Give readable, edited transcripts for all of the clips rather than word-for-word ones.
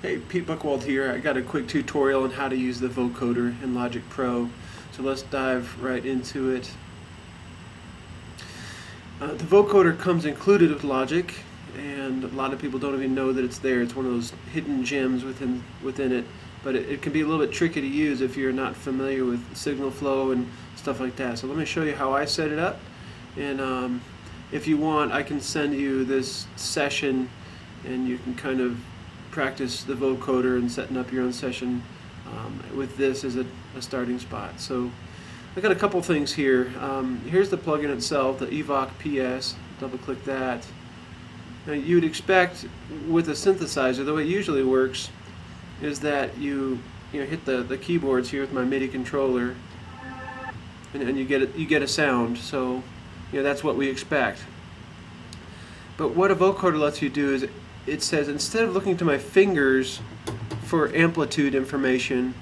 Hey, PeteBuchwald here. I got a quick tutorial on how to use the vocoder in Logic Pro. So let's dive right into it. The vocoder comes included with Logic, and a lot of people don't even know that it's there. It's one of those hidden gems within it, but it can be a little bit tricky to use if you're not familiar with signal flow and stuff like that. So let me show you how I set it up, and if you want, I can send you this session and you can kind of practice the vocoder and setting up your own session with this as a starting spot. So I got a couple things here. Here's the plugin itself, the EVOC PS. Double click that. Now you'd expect with a synthesizer, the way it usually works is that you hit the keyboards here with my MIDI controller, and you get a sound. So that's what we expect. But what a vocoder lets you do is it says, instead of looking to my fingers for amplitude information,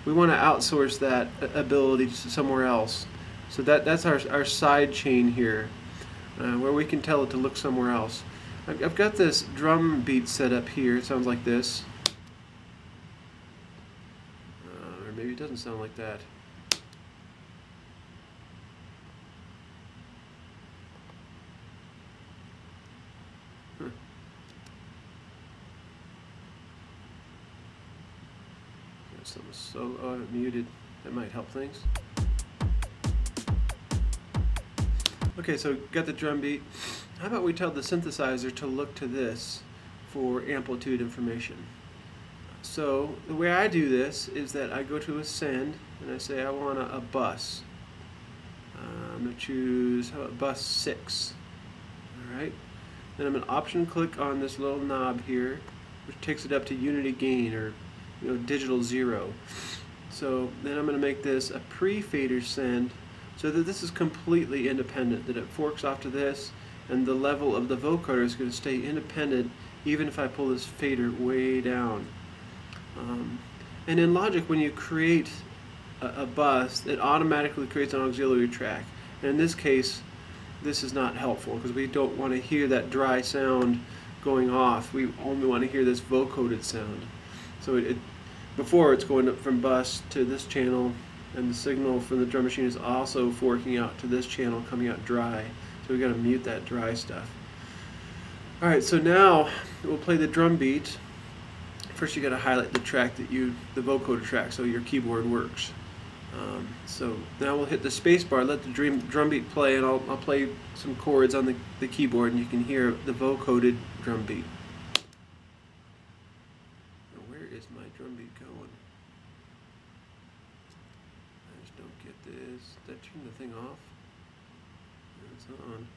we want to outsource that ability to somewhere else. So that's our side chain here, where we can tell it to look somewhere else. I've got this drum beat set up here. It sounds like this. Or maybe it doesn't sound like that. Something's so muted. That might help things. Okay, so got the drum beat. How about we tell the synthesizer to look to this for amplitude information? So the way I do this is that I go to Ascend and I say I want a bus. I'm going to choose, how about bus 6? Alright. Then I'm going to option click on this little knob here, which takes it up to unity gain, or digital 0. So then I'm going to make this a pre-fader send so that this is completely independent, that it forks off to this, and the level of the vocoder is going to stay independent even if I pull this fader way down. And in Logic, when you create a bus, it automatically creates an auxiliary track. And in this case, this is not helpful because we don't want to hear that dry sound going off. We only want to hear this vocoded sound. So before it's going up from bus to this channel, and the signal from the drum machine is also forking out to this channel, coming out dry. So we got to mute that dry stuff. Alright, so now we'll play the drum beat. First you got to highlight the track that the vocoder track, so your keyboard works. So now we'll hit the space bar, let the drum beat play, and I'll play some chords on the keyboard, and you can hear the vocoded drum beat. Is my drum beat going? I just don't get this. Did I turn the thing off? It's on.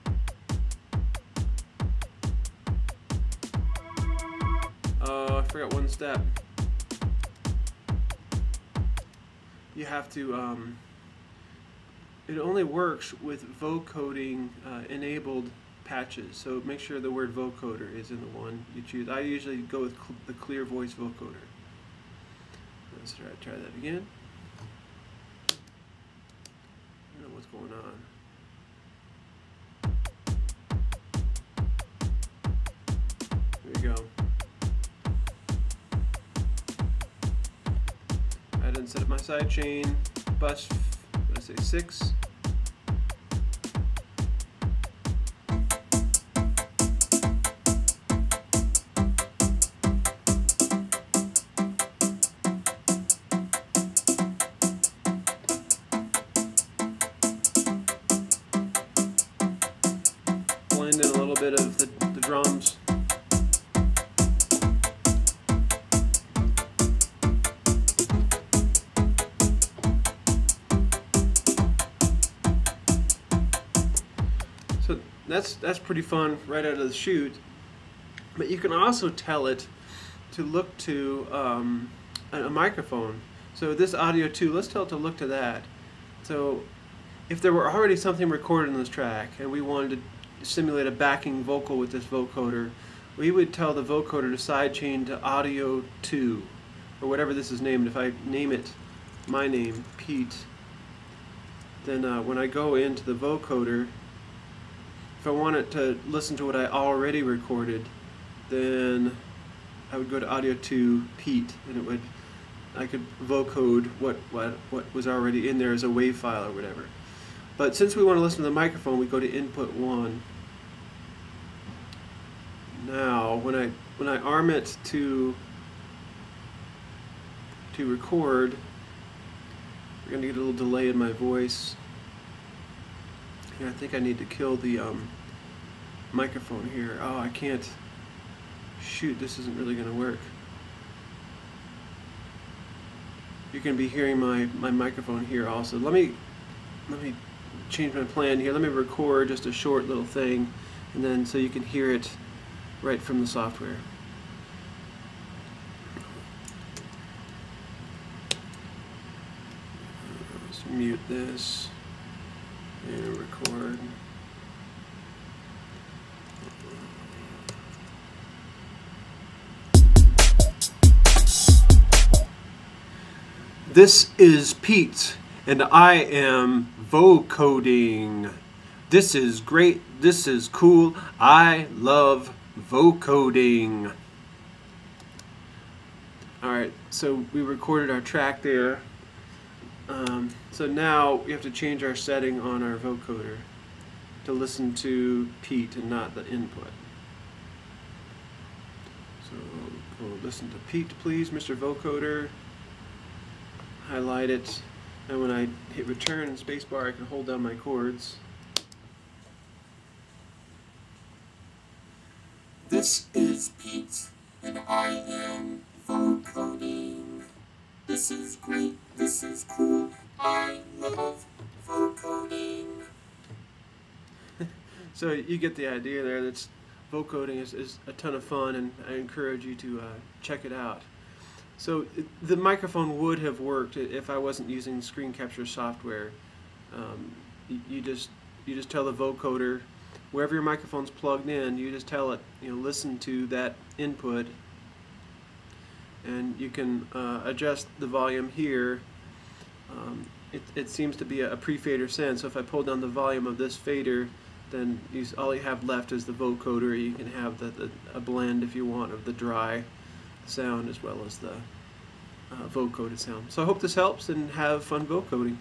Oh, I forgot one step. You have to, it only works with vocoding enabled patches, so make sure the word vocoder is in the one you choose. I usually go with the clear voice vocoder. Let's try that again. I don't know what's going on. There you go. I didn't set up my side chain. Bus, let's say 6. In a little bit of the drums. So that's pretty fun right out of the chute. But you can also tell it to look to a microphone. So this audio 2, let's tell it to look to that. So if there were already something recorded in this track and we wanted to simulate a backing vocal with this vocoder, we would tell the vocoder to sidechain to audio 2, or whatever this is named. If I name it my name, Pete, then when I go into the vocoder, if I want it to listen to what I already recorded, then I would go to audio to Pete, and I could vocode what was already in there as a WAV file or whatever. But since we want to listen to the microphone, we go to input 1. Now, when I arm it to record, we're going to get a little delay in my voice. Here, I think I need to kill the microphone here. Oh, I can't. Shoot, this isn't really going to work. You're going to be hearing my microphone here also. Let me change my plan here. Let me record just a short little thing, and then so you can hear it right from the software. Let's mute this and record. This is Pete, and I am Vocoding. This is great. This is cool. I love Vocoding. Alright, so we recorded our track there. So now we have to change our setting on our vocoder to listen to Pete and not the input. So we'll listen to Pete, please, Mr. Vocoder. Highlight it, and when I hit return and spacebar, I can hold down my chords. This is Pete, and I am Vocoding. This is great, this is cool, I love Vocoding. So you get the idea there. That's Vocoding is a ton of fun, and I encourage you to check it out. So the microphone would have worked if I wasn't using screen capture software. You just tell the vocoder, wherever your microphone's plugged in, you just tell it, listen to that input, and you can adjust the volume here. It seems to be a pre-fader send, so if I pull down the volume of this fader, then all you have left is the vocoder. You can have a blend, if you want, of the dry sound as well as the vocoded sound. So I hope this helps, and have fun vocoding.